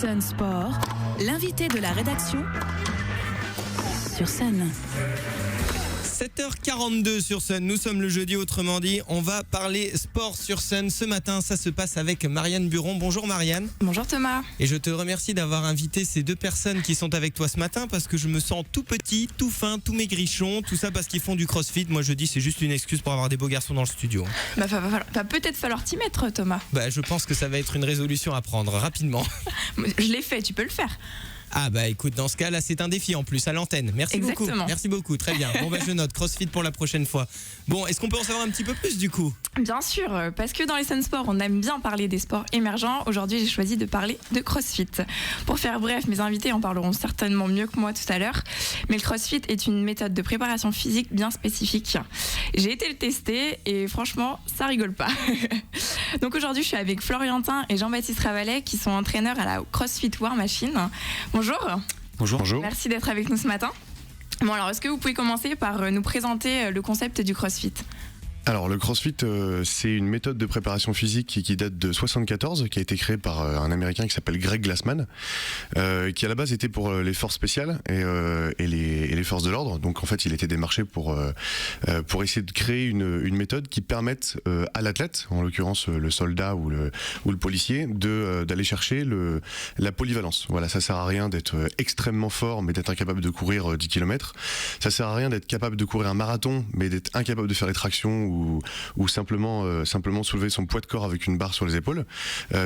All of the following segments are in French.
Sun Sport, l'invité de la rédaction sur Sun. 7h42 sur Sun, nous sommes le jeudi, autrement dit, on va parler sport sur Sun. Ce matin, ça se passe avec Marianne Buron. Bonjour Marianne. Bonjour Thomas. Et je te remercie d'avoir invité ces deux personnes qui sont avec toi ce matin parce que je me sens tout petit, tout fin, tout maigrichon, tout ça parce qu'ils font du crossfit. Moi je dis c'est juste une excuse pour avoir des beaux garçons dans le studio. Va peut-être falloir t'y mettre Thomas. Je pense que ça va être une résolution à prendre rapidement. Je l'ai fait, tu peux le faire. Ah écoute, dans ce cas là c'est un défi en plus à l'antenne. Merci Exactement. beaucoup. Merci beaucoup, très bien. Bon je note CrossFit pour la prochaine fois. Bon, est-ce qu'on peut en savoir un petit peu plus du coup? Bien sûr, parce que dans les Sun Sport, on aime bien parler des sports émergents. Aujourd'hui, j'ai choisi de parler de CrossFit. Pour faire bref, mes invités en parleront certainement mieux que moi tout à l'heure. Mais le CrossFit est une méthode de préparation physique bien spécifique. J'ai été le tester et franchement, ça rigole pas. Donc aujourd'hui, je suis avec Floriantin et Jean-Baptiste Ravalet qui sont entraîneurs à la CrossFit War Machine. Bonjour. Bonjour. Merci d'être avec nous ce matin. Bon alors, est-ce que vous pouvez commencer par nous présenter le concept du CrossFit ? Alors le CrossFit, c'est une méthode de préparation physique qui date de 74, qui a été créée par un Américain qui s'appelle Greg Glassman, qui à la base était pour les forces spéciales et les forces de l'ordre. Donc en fait, il était démarché pour essayer de créer une méthode qui permette à l'athlète, en l'occurrence le soldat ou le policier, d'aller chercher la polyvalence. Voilà, ça sert à rien d'être extrêmement fort, mais d'être incapable de courir 10 km. Ça sert à rien d'être capable de courir un marathon, mais d'être incapable de faire des tractions ou simplement soulever son poids de corps avec une barre sur les épaules.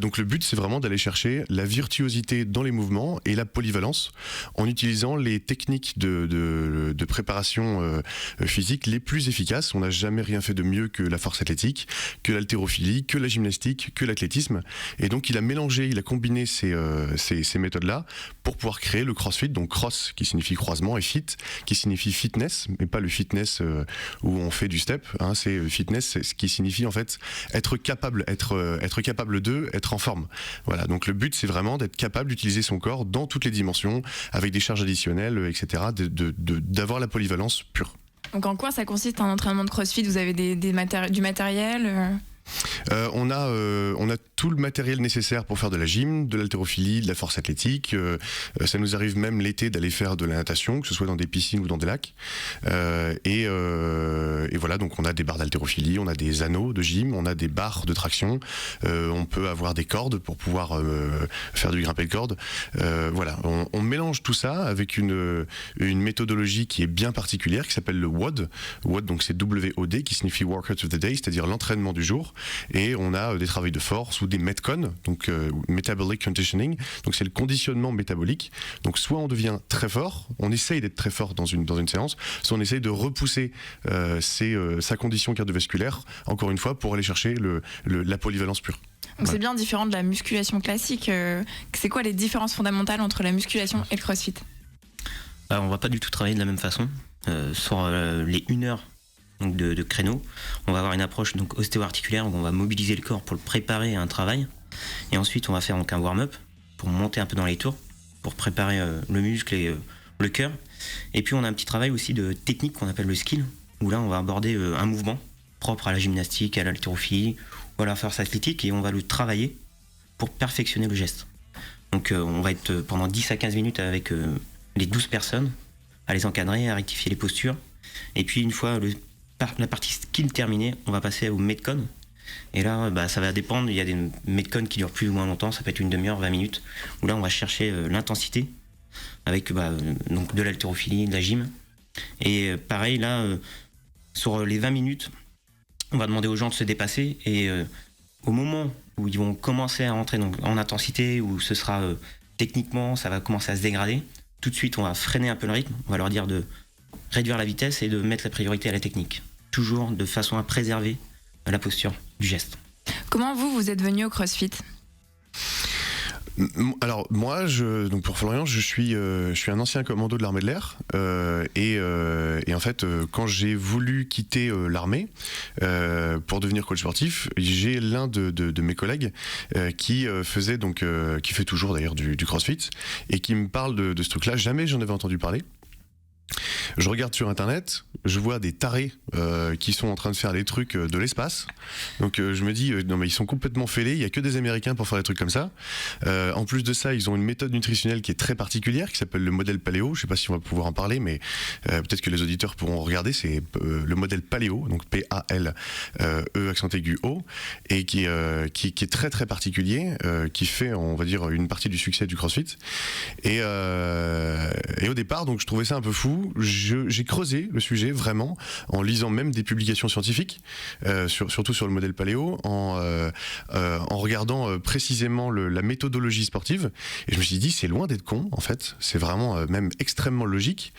Donc le but, c'est vraiment d'aller chercher la virtuosité dans les mouvements et la polyvalence en utilisant les techniques de préparation physique les plus efficaces. On n'a jamais rien fait de mieux que la force athlétique, que l'haltérophilie, que la gymnastique, que l'athlétisme. Et donc il a combiné ces méthodes-là pour pouvoir créer le CrossFit. Donc cross qui signifie croisement et fit qui signifie fitness, mais pas le fitness où on fait du step. C'est fitness, c'est ce qui signifie en fait être capable d'être en forme. Voilà, donc le but c'est vraiment d'être capable d'utiliser son corps dans toutes les dimensions, avec des charges additionnelles, etc., d'avoir la polyvalence pure. Donc en quoi ça consiste un entraînement de CrossFit ? Vous avez du matériel on a tout le matériel nécessaire pour faire de la gym, de l'haltérophilie, de la force athlétique. Ça nous arrive même l'été d'aller faire de la natation, que ce soit dans des piscines ou dans des lacs. Et voilà, donc on a des barres d'haltérophilie, on a des anneaux de gym, on a des barres de traction. On peut avoir des cordes pour pouvoir faire du grimpé de corde. Voilà, on mélange tout ça avec une méthodologie qui est bien particulière, qui s'appelle le WOD. WOD, donc c'est W-O-D, qui signifie Workout of the Day, c'est-à-dire l'entraînement du jour. Et on a des travails de force ou des Metcon, donc Metabolic Conditioning, donc c'est le conditionnement métabolique. Donc soit on devient très fort, on essaye d'être très fort dans une séance, soit on essaye de repousser sa condition cardiovasculaire, encore une fois, pour aller chercher la polyvalence pure. Donc c'est bien différent de la musculation classique. C'est quoi les différences fondamentales entre la musculation et le CrossFit ? On va pas du tout travailler de la même façon. Sur les 1 heure donc de créneau, on va avoir une approche donc ostéo-articulaire où on va mobiliser le corps pour le préparer à un travail. Et ensuite, on va faire donc un warm-up pour monter un peu dans les tours, pour préparer le muscle et le cœur. Et puis, on a un petit travail aussi de technique qu'on appelle le skill, où là, on va aborder un mouvement propre à la gymnastique, à l'haltérophilie ou à la force athlétique, et on va le travailler pour perfectionner le geste. Donc, on va être pendant 10 à 15 minutes avec les 12 personnes, à les encadrer, à rectifier les postures. Et puis, une fois la partie skill terminée, on va passer au Metcon. Et là, ça va dépendre. Il y a des Metcon qui durent plus ou moins longtemps. Ça peut être une demi-heure, 20 minutes. Où là, on va chercher l'intensité avec donc de l'haltérophilie, de la gym. Et pareil, là, sur les 20 minutes, on va demander aux gens de se dépasser. Et au moment où ils vont commencer à rentrer donc, en intensité, où ce sera techniquement, ça va commencer à se dégrader, tout de suite, on va freiner un peu le rythme. On va leur dire de réduire la vitesse et de mettre la priorité à la technique. Toujours de façon à préserver la posture du geste. Comment vous êtes venu au CrossFit ? Alors moi, donc pour Florian, je suis un ancien commando de l'armée de l'air et en fait, quand j'ai voulu quitter l'armée pour devenir coach sportif, j'ai l'un de mes collègues qui fait toujours d'ailleurs du CrossFit et qui me parle de ce truc-là. Jamais j'en avais entendu parler. Je regarde sur internet, je vois des tarés qui sont en train de faire des trucs de l'espace. Donc je me dis non mais ils sont complètement fêlés, il y a que des Américains pour faire des trucs comme ça. En plus de ça, ils ont une méthode nutritionnelle qui est très particulière, qui s'appelle le modèle paléo. Je sais pas si on va pouvoir en parler, mais peut-être que les auditeurs pourront regarder. C'est le modèle paléo, donc P-A-L-E accent aigu O, et qui est très très particulier, qui fait, on va dire, une partie du succès du CrossFit. Et au départ, donc je trouvais ça un peu fou. J'ai creusé le sujet vraiment en lisant même des publications scientifiques, surtout sur le modèle paléo, en regardant précisément la méthodologie sportive. Et je me suis dit, c'est loin d'être con, en fait. C'est vraiment même extrêmement logique.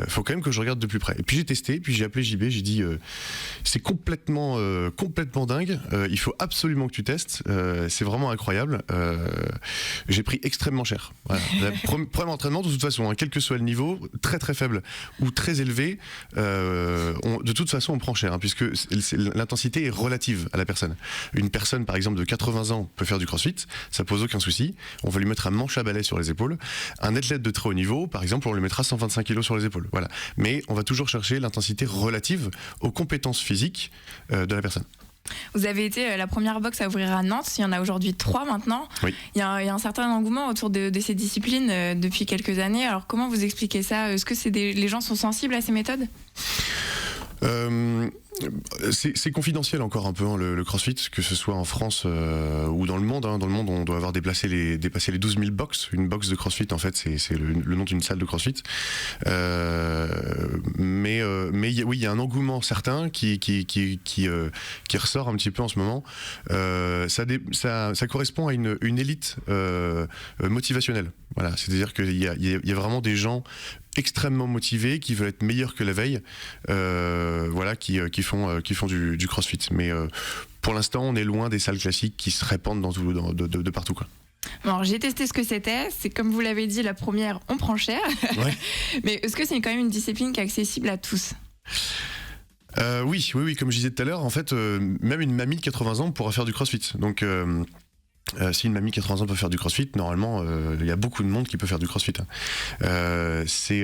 Faut quand même que je regarde de plus près. Et puis j'ai testé, puis j'ai appelé JB, j'ai dit, c'est complètement dingue. Il faut absolument que tu testes. C'est vraiment incroyable. J'ai pris extrêmement cher. Voilà. Premier entraînement, de toute façon, hein, quel que soit le niveau, très très faible ou très élevé, de toute façon on prend cher, hein, puisque l'intensité est relative à la personne. Une personne par exemple de 80 ans peut faire du CrossFit, ça pose aucun souci, on va lui mettre un manche à balai sur les épaules. Un athlète de très haut niveau par exemple, on lui mettra 125 kg sur les épaules, voilà. Mais on va toujours chercher l'intensité relative aux compétences physiques de la personne. Vous avez été la première box à ouvrir à Nantes, il y en a aujourd'hui 3 maintenant. Oui. Il y a un certain engouement autour de ces disciplines depuis quelques années. Alors comment vous expliquez ça? Est-ce que les gens sont sensibles à ces méthodes? C'est confidentiel encore un peu, hein, le CrossFit, que ce soit en France ou dans le monde. Hein. Dans le monde, on doit avoir dépassé les 12 000 box. Une box de CrossFit, en fait, c'est le nom d'une salle de CrossFit. Mais oui, il y a un engouement certain qui ressort un petit peu en ce moment. Ça correspond à une élite motivationnelle. Voilà, c'est-à-dire qu'il y a vraiment des gens extrêmement motivés qui veulent être meilleurs que la veille, voilà, qui font du CrossFit. Mais pour l'instant, on est loin des salles classiques qui se répandent de partout, quoi. Bon, alors j'ai testé ce que c'était. C'est comme vous l'avez dit, la première, on prend cher. Ouais. Mais est-ce que c'est quand même une discipline qui est accessible à tous? Oui, comme je disais tout à l'heure, en fait, même une mamie de 80 ans pourra faire du CrossFit. Donc si une mamie de 80 ans peut faire du CrossFit, normalement, il y a beaucoup de monde qui peut faire du CrossFit. Hein. C'est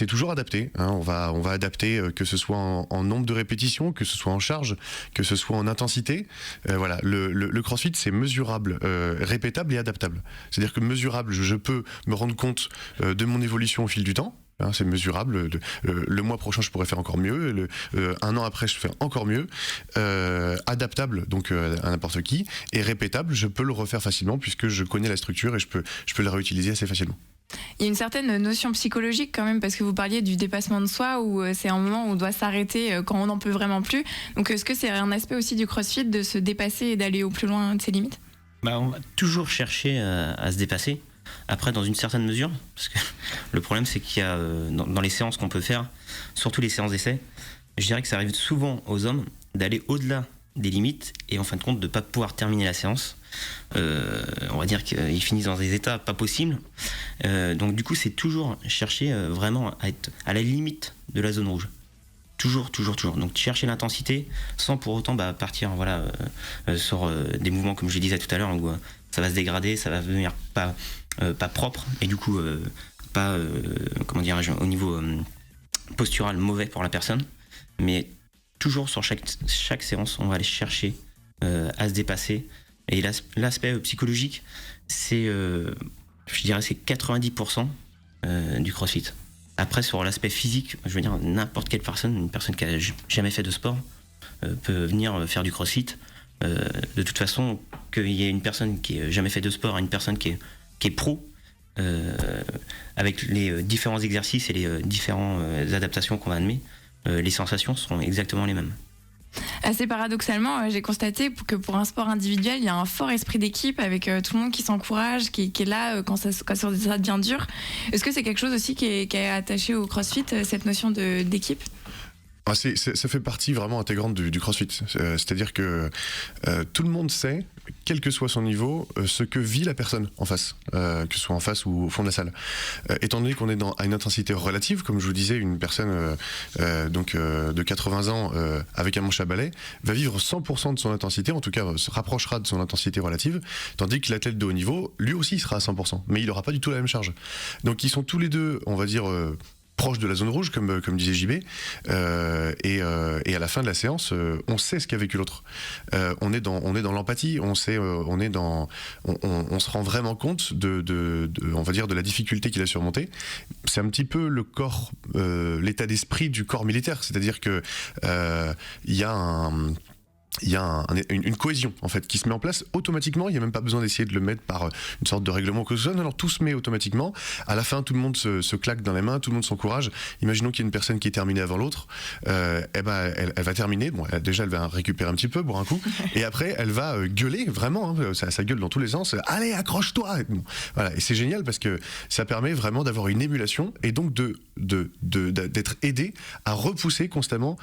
toujours adapté. Hein. On va adapter, que ce soit en nombre de répétitions, que ce soit en charge, que ce soit en intensité. Voilà, le CrossFit, c'est mesurable, répétable et adaptable. C'est-à-dire que mesurable, je peux me rendre compte de mon évolution au fil du temps. Hein, c'est mesurable. Le mois prochain, je pourrais faire encore mieux. Un an après, je fais encore mieux. Adaptable, donc à n'importe qui. Et répétable, je peux le refaire facilement puisque je connais la structure et je peux la réutiliser assez facilement. Il y a une certaine notion psychologique quand même, parce que vous parliez du dépassement de soi, où c'est un moment où on doit s'arrêter quand on n'en peut vraiment plus. Donc est-ce que c'est un aspect aussi du CrossFit de se dépasser et d'aller au plus loin de ses limites? On va toujours chercher à se dépasser. Après, dans une certaine mesure, parce que le problème, c'est qu'il y a dans les séances qu'on peut faire, surtout les séances d'essai, je dirais que ça arrive souvent aux hommes d'aller au-delà des limites et en fin de compte de ne pas pouvoir terminer la séance. On va dire qu'ils finissent dans des états pas possibles. Donc du coup, c'est toujours chercher vraiment à être à la limite de la zone rouge. Toujours. Donc chercher l'intensité sans pour autant partir sur des mouvements, comme je le disais tout à l'heure, où ça va se dégrader, ça va devenir pas propre et du coup au niveau postural mauvais pour la personne. Mais toujours sur chaque séance, on va aller chercher à se dépasser. Et l'aspect psychologique, c'est 90% du CrossFit. Après, sur l'aspect physique, je veux dire, n'importe quelle personne, une personne qui a jamais fait de sport, peut venir faire du CrossFit. De toute façon, qu'il y ait une personne qui n'a jamais fait de sport et une personne qui est pro, avec les différents exercices et les différentes adaptations qu'on va amener, les sensations seront exactement les mêmes. Assez paradoxalement, j'ai constaté que pour un sport individuel, il y a un fort esprit d'équipe avec tout le monde qui s'encourage, qui est là quand ça devient dur. Est-ce que c'est quelque chose aussi qui est attaché au CrossFit, cette notion d'équipe ? Ça fait partie vraiment intégrante du CrossFit. C'est-à-dire que tout le monde sait quel que soit son niveau, ce que vit la personne en face, que ce soit en face ou au fond de la salle. Étant donné qu'on est à une intensité relative, comme je vous disais, une personne de 80 ans avec un manche à balai va vivre 100% de son intensité, en tout cas se rapprochera de son intensité relative, tandis que l'athlète de haut niveau, lui aussi sera à 100%, mais il n'aura pas du tout la même charge. Donc ils sont tous les deux, on va dire, proche de la zone rouge, comme disait JB, et à la fin de la séance, on sait ce qu'a vécu l'autre. On est dans l'empathie, on se rend vraiment compte on va dire, de la difficulté qu'il a surmontée. C'est un petit peu le corps, l'état d'esprit du corps militaire, c'est-à-dire que il y a une cohésion en fait qui se met en place automatiquement. Il n'y a même pas besoin d'essayer de le mettre par une sorte de règlement que ce soit. Non, tout se met automatiquement. À la fin, tout le monde se claque dans les mains, tout le monde s'encourage. Imaginons qu'il y a une personne qui est terminée avant l'autre. Elle va terminer. Bon, déjà, elle va récupérer un petit peu, boire un coup, et après, elle va gueuler vraiment. Hein, ça gueule dans tous les sens. Allez, accroche-toi. Bon, voilà. Et c'est génial parce que ça permet vraiment d'avoir une émulation et donc d'être aidé à repousser constamment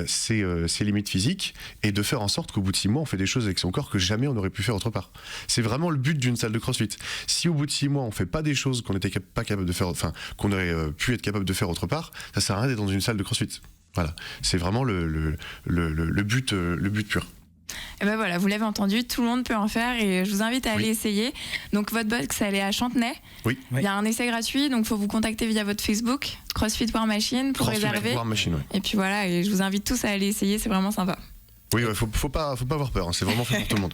ses limites physiques et de faire en sorte qu'au bout de 6 mois on fait des choses avec son corps que jamais on n'aurait pu faire autre part. C'est vraiment le but d'une salle de CrossFit. Si au bout de 6 mois on fait pas des choses qu'on n'était pas capable de faire, enfin qu'on aurait pu être capable de faire autre part, ça sert à rien d'être dans une salle de CrossFit. Voilà, c'est vraiment le but pur. Et ben voilà, vous l'avez entendu, tout le monde peut en faire et je vous invite à aller essayer. Donc votre box, elle est à Chantenay. Oui. Il y a un essai gratuit, donc il faut vous contacter via votre Facebook, CrossFit War Machine, pour réserver. War Machine, ouais. Et puis voilà, et je vous invite tous à aller essayer, c'est vraiment sympa. Oui, faut pas avoir peur, hein, c'est vraiment fait pour tout le monde.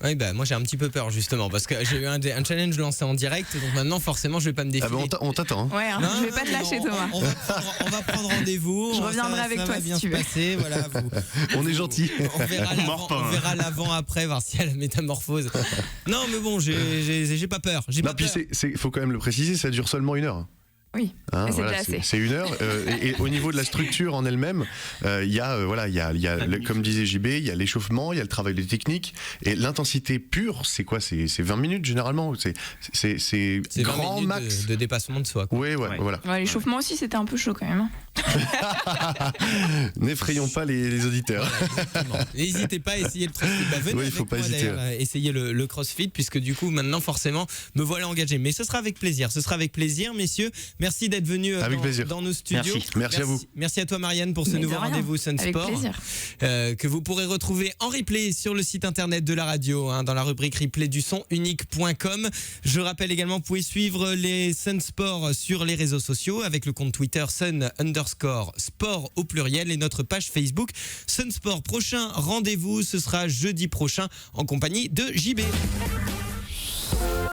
Oui, bah moi j'ai un petit peu peur justement parce que j'ai eu un challenge lancé en direct, donc maintenant forcément je vais pas me défiler. Ah bah on t'attend. Hein. Ouais, hein, je vais pas te lâcher, Thomas. On va prendre rendez-vous. Je reviendrai avec toi si tu veux. Passer, voilà, on est gentil. On verra l'avant-après, voir s'il y a la métamorphose. Non, mais bon, j'ai pas peur. Puis faut quand même le préciser, ça dure seulement 1 heure. Oui, hein, c'est voilà, déjà assez. C'est 1 heure. Et au niveau de la structure en elle-même, il y a, comme disait JB, il y a l'échauffement, il y a le travail des techniques. Et l'intensité pure, c'est quoi ? C'est 20 minutes généralement. C'est grand max. De dépassement de soi. Oui, voilà. Ouais, l'échauffement aussi, c'était un peu chaud quand même. N'effrayons pas les auditeurs. Voilà, n'hésitez pas à essayer le CrossFit. Venez avec moi, d'ailleurs, essayer le CrossFit, puisque du coup, maintenant, forcément, me voilà engagé. Mais ce sera avec plaisir. Ce sera avec plaisir, messieurs. Merci d'être venus dans nos studios. Merci à vous. Merci à toi, Marianne, pour ce nouveau rendez-vous Sun Sport. Avec plaisir. Que vous pourrez retrouver en replay sur le site internet de la radio, dans la rubrique replay du son unique.com. Je rappelle également, vous pouvez suivre les Sun Sport sur les réseaux sociaux avec le compte Twitter Sun_sport au pluriel et notre page Facebook Sun Sport. Prochain rendez-vous, ce sera jeudi prochain en compagnie de JB.